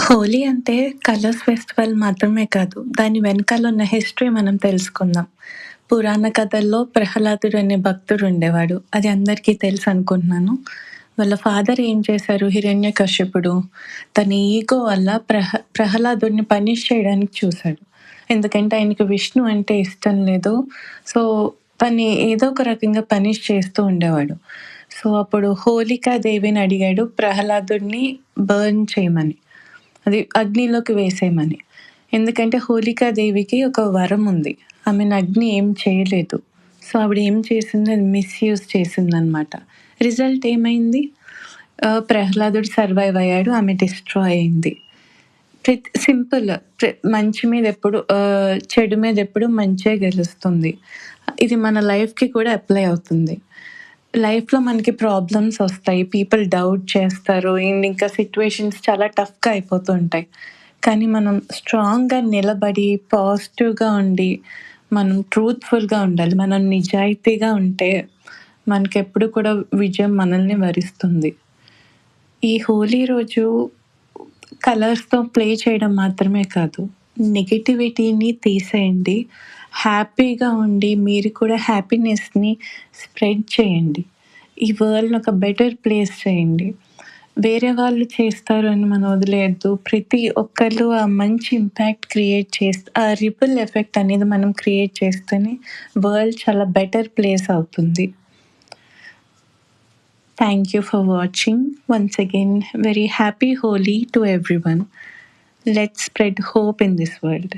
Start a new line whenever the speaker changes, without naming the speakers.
హోలీ అంటే colours festival మాత్రమే కాదు. దాని వెనకాల ఉన్న హిస్టరీ మనం తెలుసుకుందాం. పురాణ కథల్లో ప్రహ్లాదుడు అనే భక్తుడు ఉండేవాడు. అది అందరికీ తెలుసు అనుకుంటున్నాను. వాళ్ళ ఫాదర్ ఏం చేశారు, హిరణ్యకశిపుడు తన ఈగో వల్ల ప్రహ్లాదుడిని పనిష్ చేయడానికి చూశాడు. ఎందుకంటే ఆయనకి విష్ణు అంటే ఇష్టం లేదు. సో, తన్ని ఏదో ఒక రకంగా పనిష్ చేస్తూ ఉండేవాడు. సో, అప్పుడు హోలికా దేవిని అడిగాడు ప్రహ్లాదుడిని బర్న్ చేయమని. అది అగ్నిలోకి వేసేయమని. ఎందుకంటే హోలికా దేవికి ఒక వరం ఉంది. ఆమెను అగ్ని ఏం చేయలేదు. సో, ఆవిడ ఏం చేసింది, అది మిస్‌యూజ్ చేసిందనమాట. రిజల్ట్ ఏమైంది? ప్రహ్లాదుడు సర్వైవ్ అయ్యాడు. ఆమె డిస్ట్రాయ్ అయింది. సింపుల్. మంచి మీద ఎప్పుడు చెడు మీద ఎప్పుడు మంచే గెలుస్తుంది. ఇది మన లైఫ్‌కి కూడా అప్లై అవుతుంది. లైఫ్‌లో మనకి ప్రాబ్లమ్స్ ఒస్తాయి. పీపుల్ డౌట్ చేస్తారు. అండ్ ఇంకా సిట్యుయేషన్స్ చాలా టఫ్‌గా అయిపోతూ ఉంటాయి. కానీ మనం స్ట్రాంగ్‌గా నిలబడి, పాజిటివ్‌గా ఉండి, మనం ట్రూత్‌ఫుల్‌గా ఉండాలి. మనం నిజాయితీగా ఉంటే మనకెప్పుడు కూడా విజయం మనల్ని వరిస్తుంది. ఈ హోలీ రోజు కలర్స్‌తో ప్లే చేయడం మాత్రమే కాదు, నెగటివిటీని తీసేయండి. హ్యాపీగా ఉండి మీరు కూడా హ్యాపీనెస్‌ని స్ప్రెడ్ చేయండి. ఈ వరల్డ్‌ని ఒక బెటర్ ప్లేస్ చేయండి. వేరే వాళ్ళు చేస్తారు అని మనం వదిలేయద్దు. ప్రతి ఒక్కళ్ళు ఆ మంచి ఇంపాక్ట్ క్రియేట్ ఆ రిపుల్ ఎఫెక్ట్ అనేది మనం క్రియేట్ చేస్తేనే వరల్డ్ చాలా బెటర్ ప్లేస్ అవుతుంది. Thank you for watching. Once again, very happy Holi to everyone. Let's spread hope in this world.